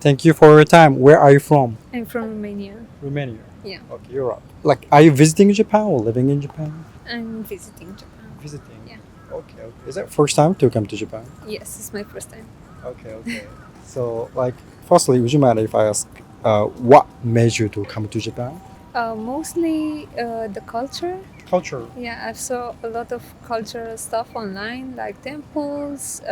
Thank you for your time. Where are you from? I'm from Romania. Romania. Yeah. Okay, Europe. Like, are you visiting Japan or living in Japan? I'm visiting Japan. Visiting. Yeah. Okay. Is that first time to come to Japan? Yes, it's my first time. Okay. So, like, firstly, would you mind if I ask, what made you to come to Japan? Mostly the culture. Culture. Yeah, I saw a lot of cultural stuff online, like temples,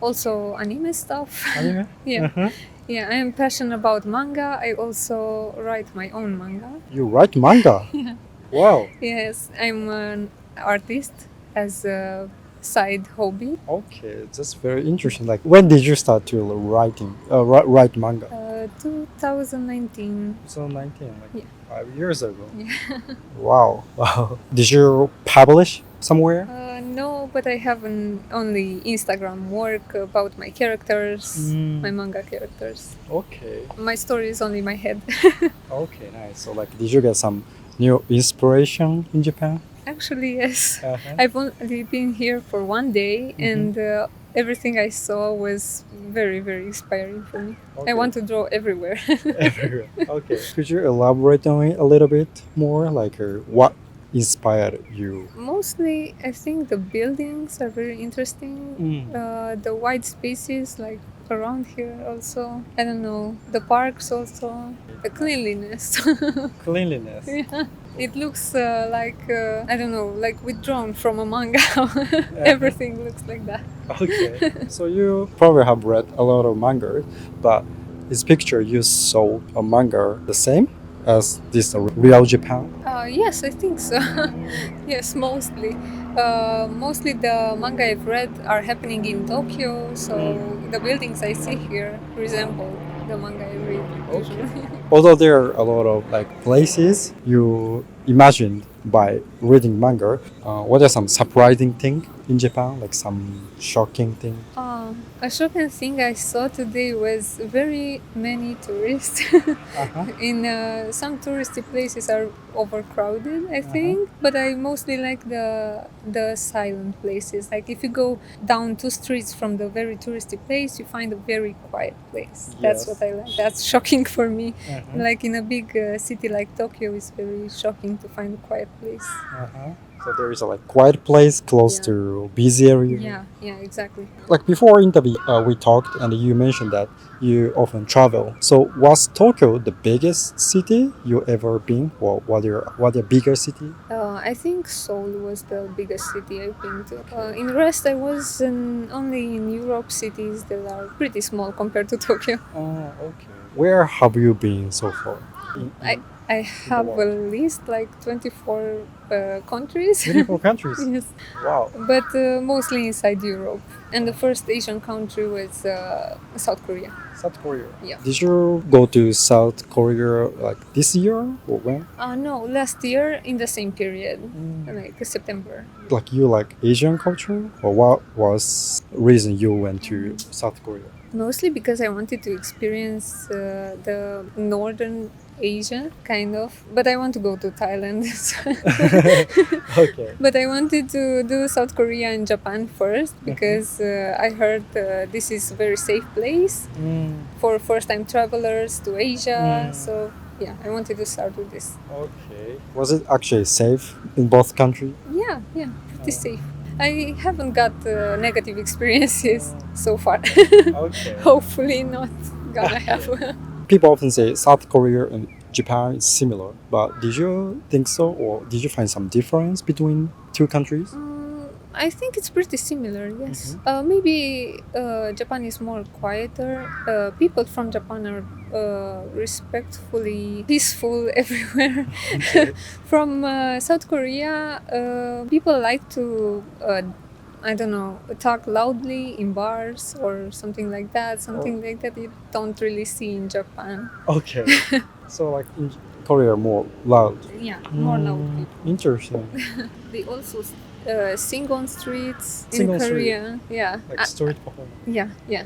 also anime stuff. Anime? Yeah. Uh-huh. Yeah, I am passionate about manga. I also write my own manga. You write manga? Yeah. Wow. Yes, I'm an artist as a side hobby. Okay, that's very interesting. Like, when did you start to write manga? 2019. 2019, like Yeah. 5 years ago. Yeah. Wow. Did you publish somewhere? No, but I have only Instagram work about my characters, my manga characters. Okay. My story is only my head. Okay, nice. So, like, did you get some new inspiration in Japan? Actually, yes. Uh-huh. I've only been here for one day, and everything I saw was very, very inspiring for me. Okay. I want to draw everywhere. Everywhere. Okay. Could you elaborate on it a little bit more? Like, what inspired you? Mostly, I think the buildings are very interesting. The wide spaces, like around here, also. I don't know. The parks, also. The cleanliness. Cleanliness. Yeah. It looks like, I don't know, like withdrawn from a manga. Everything looks like that. Okay. So you probably have read a lot of manga, but this picture you saw a manga the same as this real Japan? Yes, I think so. Yes, mostly. Mostly the manga I've read are happening in Tokyo, so the buildings I see here resemble the manga I read usually. Although there are a lot of like places you imagined by reading manga, what are some surprising thing in Japan? Like some shocking thing? A shocking thing I saw today was very many tourists. In some touristy places are overcrowded, I think, but I mostly like the silent places. Like if you go down 2 streets from the very touristy place, you find a very quiet place. That's what I like. That's shocking for me. Like in a big city like Tokyo, it's very shocking to find a quiet place. So there is a like quiet place close to busy area. Yeah, exactly. Like before interview, we talked and you mentioned that you often travel. So was Tokyo the biggest city you ever been, or what a bigger city? I think Seoul was the biggest city I've been to. In the rest, I was only in Europe cities that are pretty small compared to Tokyo. Oh, okay. Where have you been so far? I have at least like 24 countries. 24 countries? Yes. Wow. But mostly inside Europe. And the first Asian country was South Korea. South Korea? Yeah. Did you go to South Korea like this year or when? No, last year in the same period, like September. Like you like Asian culture? Or what was reason you went to South Korea? Mostly because I wanted to experience the northern Asia, kind of. But I want to go to Thailand. Okay. But I wanted to do South Korea and Japan first because I heard this is a very safe place for first-time travelers to Asia. So yeah, I wanted to start with this. Okay. Was it actually safe in both countries? Yeah, pretty safe. I haven't got negative experiences so far. Okay. Hopefully not gonna have. People often say South Korea and Japan is similar, but did you think so, or did you find some difference between two countries? I think it's pretty similar, yes. Maybe Japan is more quieter. People from Japan are respectfully peaceful everywhere. From South Korea, people like to I don't know, talk loudly in bars or something like that. Something like that you don't really see in Japan. Okay. So like in Korea, more loud. Yeah, more loud people. Interesting. They also sing on streets Sing in on Korea. Yeah. Like street performance. Yeah.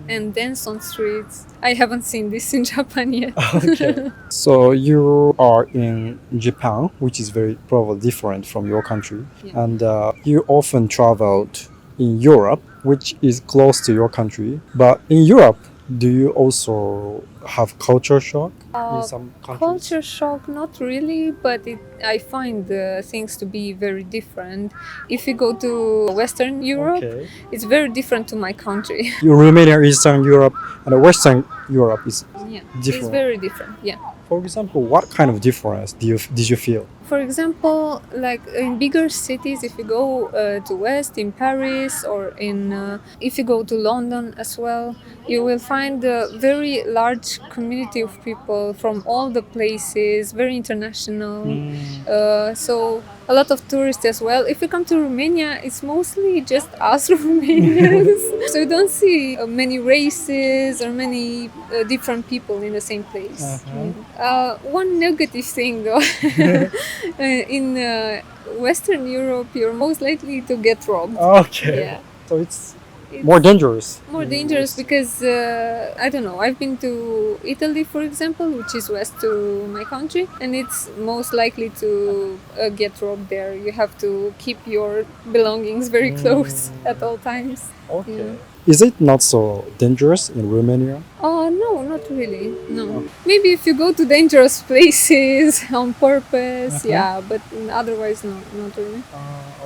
And dance on streets. I haven't seen this in Japan yet. Okay. So you are in Japan, which is very probably different from your country, and you often traveled in Europe, which is close to your country. But in Europe, Do you also have culture shock in some countries? Culture shock, not really, but I find things to be very different. If you go to Western Europe, Okay. it's very different to my country. Romania, Eastern Europe, and Western Europe is Yeah, different. it's very different. Yeah. For example, what kind of difference did you feel? For example, like in bigger cities, if you go to West, in Paris, or if you go to London as well, you will find a very large community of people from all the places, very international. So a lot of tourists as well. If you come to Romania, it's mostly just us Romanians. So you don't see many races or many different people in the same place. One negative thing though, in Western Europe, you're most likely to get robbed. Okay. Yeah. So it's more dangerous. More dangerous because, I don't know, I've been to Italy, for example, which is west to my country, and it's most likely to get robbed there. You have to keep your belongings very close at all times. Okay. Yeah. Is it not so dangerous in Romania? No, not really. No. Maybe if you go to dangerous places on purpose, yeah, but otherwise, no, not really.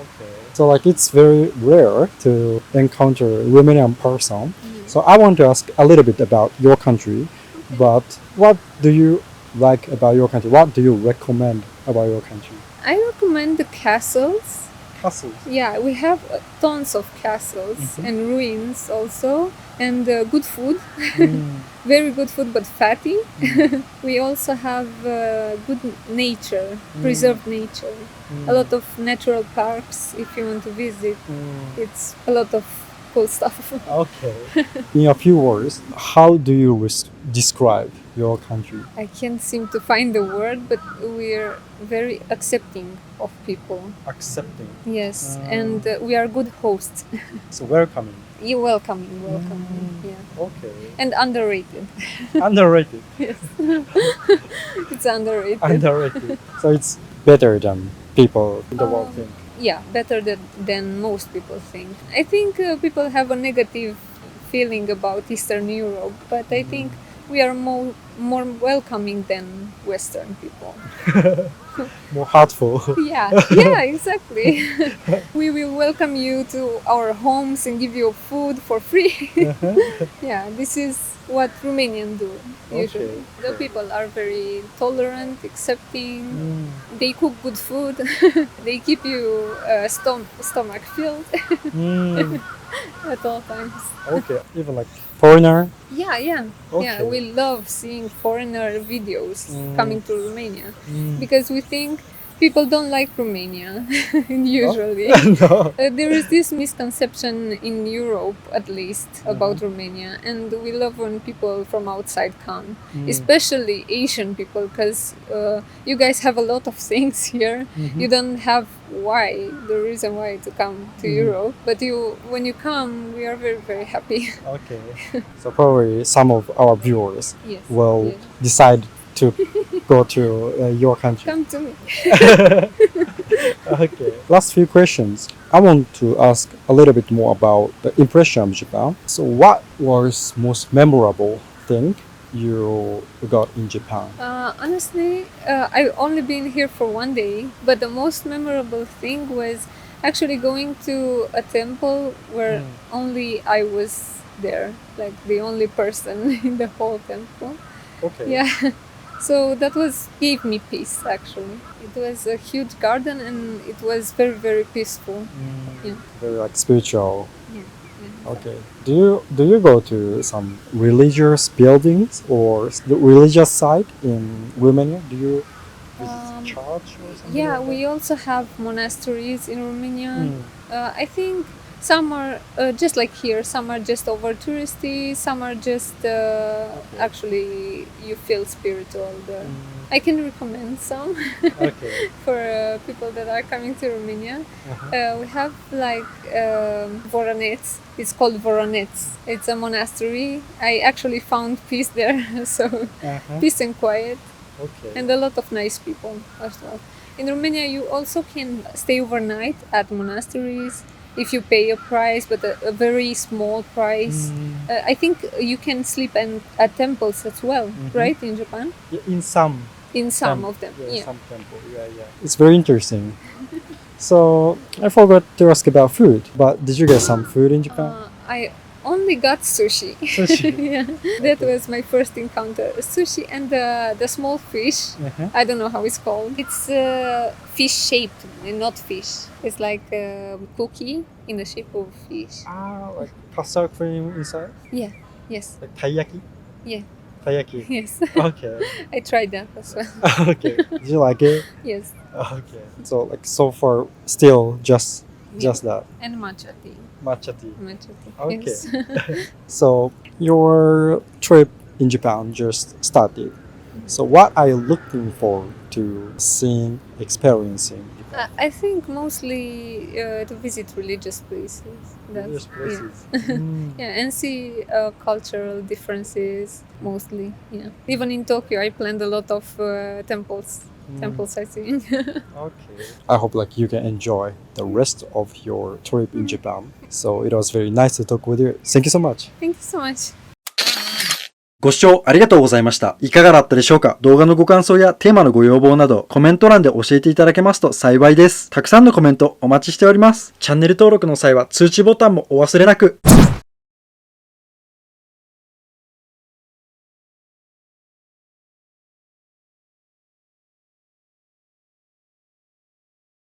Okay. So like it's very rare to encounter a Romanian person. So I want to ask a little bit about your country, but what do you like about your country? What do you recommend about your country? I recommend the castles. Castles. Yeah, we have tons of castles and ruins also, and good food. Very good food, but fatty. We also have good nature, preserved nature. A lot of natural parks if you want to visit. It's a lot of cool stuff. Okay. In a few words, how do you describe your country? I can't seem to find the word, but we're very accepting of people. Accepting. Yes, and we are good hosts. So welcoming. You welcoming, yeah. Okay. And underrated. Underrated. Yes. It's underrated. Underrated. So it's better than people in the world think. Yeah, better than most people think. I think people have a negative feeling about Eastern Europe, but I think we are more welcoming than Western people. More heartful. Yeah, exactly. We will welcome you to our homes and give you food for free. Yeah, this is what Romanians do usually. Okay. The people are very tolerant, accepting. They cook good food. They keep you stomach filled at all times. Okay. Even like foreigner. Yeah. Okay. Yeah, we love seeing foreigner videos coming to Romania because we think people don't like Romania usually. No. There is this misconception in Europe, at least, about Romania, and we love when people from outside come, especially Asian people, because you guys have a lot of things here. You don't have the reason why to come to Europe, but when you come, we are very, very happy. Okay. So probably some of our viewers Yes. will Yes. decide to go to your country. Come to me. Okay. Last few questions. I want to ask a little bit more about the impression of Japan. So what was most memorable thing you got in Japan? Honestly, I've only been here for one day, but the most memorable thing was actually going to a temple where only I was there, like the only person in the whole temple. Okay. Yeah. So that gave me peace actually. It was a huge garden and it was very, very peaceful. Yeah. Very like spiritual. Yeah. Okay. Do you go to some religious buildings or the religious site in Romania? Do you visit church or something? Yeah, like we also have monasteries in Romania. I think some are just like here, some are just over touristy, some are just actually you feel spiritual there. I can recommend some Okay. for people that are coming to Romania. We have like Voronets. It's called Voronets. It's a monastery. I actually found peace there, so peace and quiet, Okay. and a lot of nice people as well. In Romania, you also can stay overnight at monasteries. if you pay a price, but a very small price. I think you can sleep at temples as well, right, in Japan? Yeah, in some Of them, yeah. Some temple. Yeah. It's very interesting. So I forgot to ask about food, but did you get some food in Japan? I only got sushi. Yeah, that was my first encounter. Sushi and the small fish. I don't know how it's called. It's fish shaped, not fish. It's like a cookie in the shape of fish. Like custard cream inside? Yeah. Yes. Like taiyaki? Yeah. Taiyaki. Yes. Okay. I tried that as well. Okay. Did you like it? Yes. Okay. So far still just that. And matcha tea. Matcha tea. Matcha tea. Okay. Yes. So your trip in Japan just started. So what are you looking forward to seeing, experiencing? I think mostly to visit religious places. Religious places. Yeah, and see cultural differences mostly. Yeah, even in Tokyo, I planned a lot of temples. Temple sightseeing. Okay. I hope like you can enjoy the rest of your trip in Japan. So it was very nice to talk with you. Thank you so much. Thank you so much. ご視聴ありがとうございました。いかがだったでしょうか？動画のご感想やテーマのご要望などコメント欄で教えていただけますと幸いです。たくさんのコメントお待ちしております。チャンネル登録の際は通知ボタンもお忘れなく。